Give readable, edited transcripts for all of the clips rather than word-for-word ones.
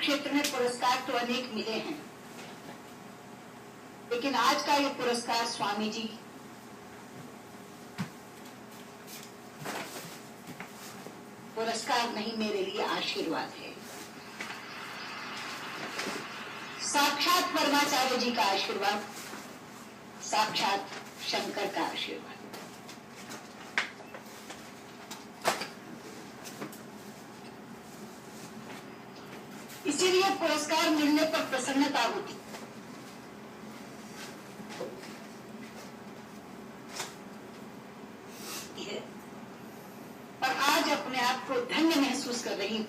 क्षेत्र में पुरस्कार तो अनेक मिले हैं, लेकिन आज का ये पुरस्कार स्वामी जी पुरस्कार नहीं, मेरे लिए आशीर्वाद है। साक्षात परमाचार्य जी का आशीर्वाद, साक्षात शंकर का आशीर्वाद। इसीलिए पुरस्कार मिलने पर प्रसन्नता होती है, और आज अपने आप को धन्य महसूस कर रही हूं।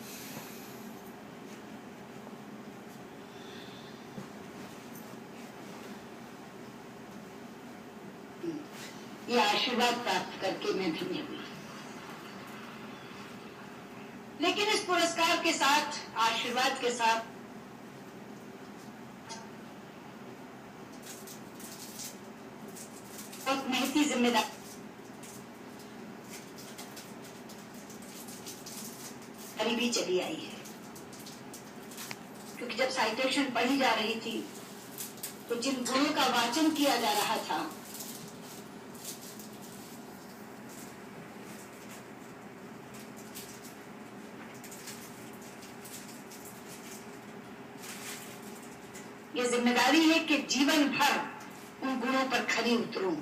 ये आशीर्वाद प्राप्त करके मैं धन्य हुई। लेकिन इस पुरस्कार के साथ, आशीर्वाद के साथ बहुत महती जिम्मेदारी भी चली आई है, क्योंकि जब साइटेशन पढ़ी जा रही थी तो जिन गुणों का वाचन किया जा रहा था ये जिम्मेदारी है कि जीवन भर उन गुणों पर खरी उतरूं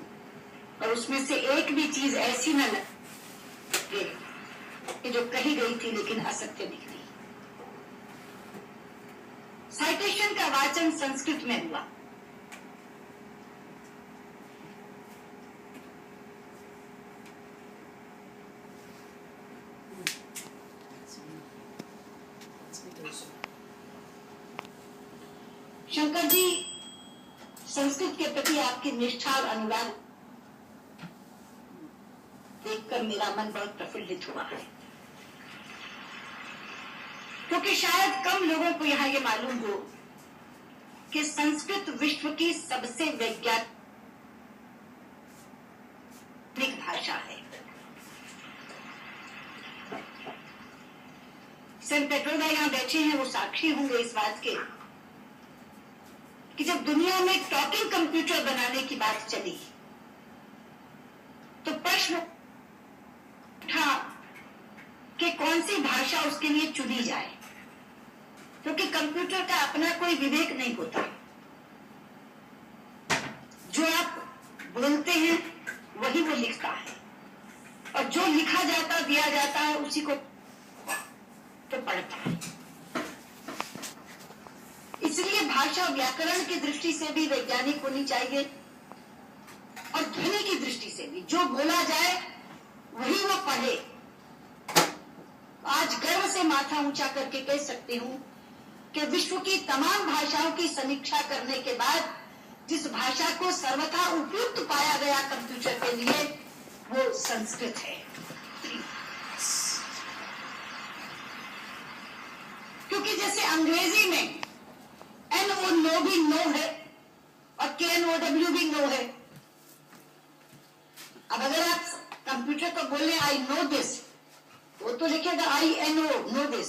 और उसमें से एक भी चीज ऐसी न लगे कि जो कही गई थी लेकिन असत्य निकली। साइटेशन का वाचन संस्कृत में हुआ। शंकर जी, संस्कृत के प्रति आपकी निष्ठा और अनुराग देखकर मेरा मन बहुत प्रफुल्लित हुआ है, क्योंकि शायद कम लोगों को यहाँ ये मालूम हो कि संस्कृत विश्व की सबसे वैज्ञानिक भाषा है। सेंट पेट्रोदा यहाँ बैठे हैं, वो साक्षी होंगे इस बात के कि जब दुनिया में टॉकिंग कंप्यूटर बनाने की बात चली तो प्रश्न उठा कि कौन सी भाषा उसके लिए चुनी जाए, क्योंकि कंप्यूटर का अपना कोई विवेक नहीं होता। जो आप बोलते हैं वही वो लिखता है, और जो लिखा जाता दिया जाता है उसी को तो पढ़ता है। इसलिए भाषा व्याकरण की दृष्टि से भी वैज्ञानिक होनी चाहिए, और ध्वनि की दृष्टि से भी। जो बोला जाए वही वो पढ़े। आज गर्व से माथा ऊंचा करके कह सकती हूं कि विश्व की तमाम भाषाओं की समीक्षा करने के बाद जिस भाषा को सर्वथा उपयुक्त पाया गया कंप्यूटर के लिए, वो संस्कृत है। क्योंकि जैसे अंग्रेजी में NO नो भी नो है और KNOW भी नो है। अब अगर आप कंप्यूटर को बोले आई नो दिस, वो तो लिखेगा INO नो दिस,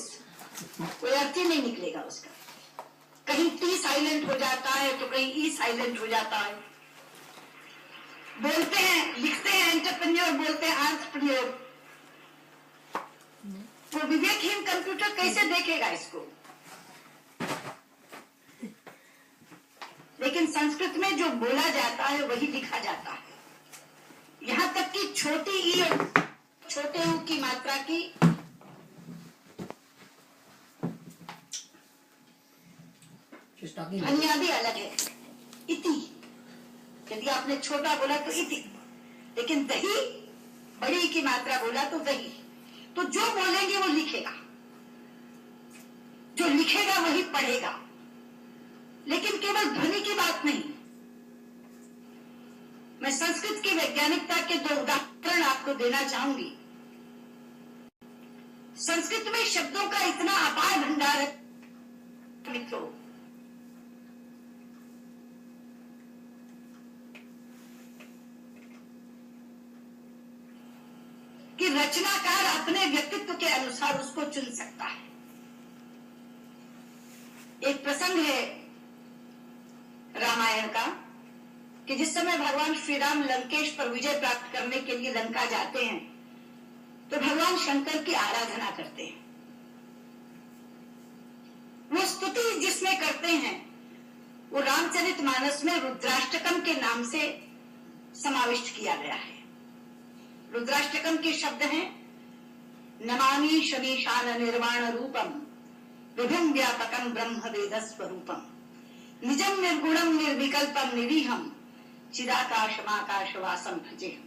कोई अर्थ ही नहीं निकलेगा उसका। कहीं T साइलेंट हो जाता है तो कहीं E साइलेंट हो जाता है। बोलते हैं, लिखते हैं एंटरप्रेन्योर, बोलते हैं एंटरप्रेन्योर। वो विवेकहीन कंप्यूटर कैसे देखेगा इसको? लेकिन संस्कृत में जो बोला जाता है वही लिखा जाता है। यहां तक कि छोटी ई और छोटे ऊ की मात्रा की ध्वनियां भी अलग है। इति, यदि आपने छोटा बोला तो इति, लेकिन दही बड़ी की मात्रा बोला तो दही। तो जो बोलेंगे वो लिखेगा, जो लिखेगा वही पढ़ेगा। लेकिन केवल ध्वनि की बात नहीं। मैं संस्कृत की वैज्ञानिकता के 2 उदाहरण आपको देना चाहूंगी। संस्कृत में शब्दों का इतना अपार भंडार है मित्रों, कि रचनाकार अपने व्यक्तित्व के अनुसार उसको चुन सकता है। एक प्रसंग है रामायण का कि जिस समय भगवान श्री राम लंकेश पर विजय प्राप्त करने के लिए लंका जाते हैं तो भगवान शंकर की आराधना करते हैं। वो स्तुति जिसमें करते हैं वो रामचरितमानस में रुद्राष्टकम के नाम से समाविष्ट किया गया है। रुद्राष्टकम के शब्द हैं नमामि शमीशान निर्वाण रूपम विभिन्न व्यापकम ब्रह्म वेद स्वरूपम निजम निर्गुणम निर्विकल्पम निरीहम चिदाकाशमाकाशवासम भजेहम।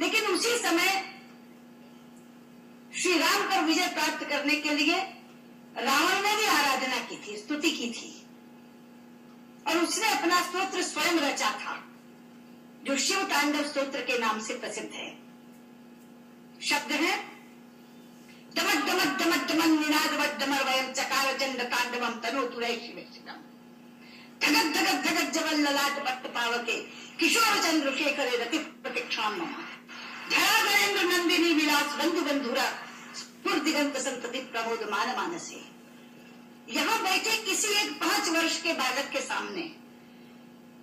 लेकिन उसी समय श्री राम पर विजय प्राप्त करने के लिए रावण ने भी आराधना की थी, स्तुति की थी, और उसने अपना स्तोत्र स्वयं रचा था जो शिव तांडव स्तोत्र के नाम से प्रसिद्ध है। शब्द है डमक डमक डमक डमक निनादवत डमर वयम चकार चंड तांडवम तनोतुरय शिवम धगत धगत धगत जवल ललाट पट्ट पावके किशोर चंद्र शेखरे रति प्रतीक्षाम धरा धरेन्द्र नंदिनी विलास बंधु बंधुरा दिगंत संतति प्रमोद मान मानसे। यहाँ बैठे किसी एक 5 वर्ष के बालक के सामने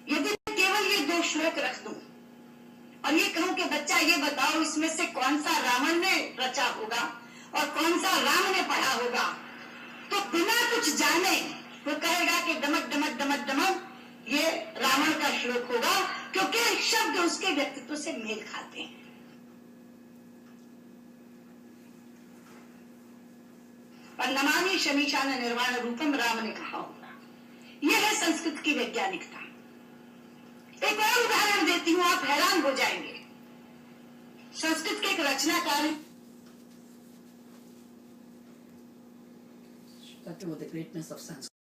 यदि केवल ये 2 श्लोक रख दूं और ये कहूं कि बच्चा ये बताओ इसमें से कौन सा रावण ने रचा होगा और कौन सा राम ने पढ़ा होगा, तो बिना कुछ जाने वो कहेगा कि डमक डमक डमक डमक ये रावण का श्लोक होगा, क्योंकि शब्द उसके व्यक्तित्व से मेल खाते हैं। और नमामि शमीशान निर्वाण रूपम राम ने कहा होगा। यह है संस्कृत की वैज्ञानिकता। एक और उदाहरण देती हूं, आप हैरान हो जाएंगे। संस्कृत के एक रचनाकार talking about the greatness of Sanskrit.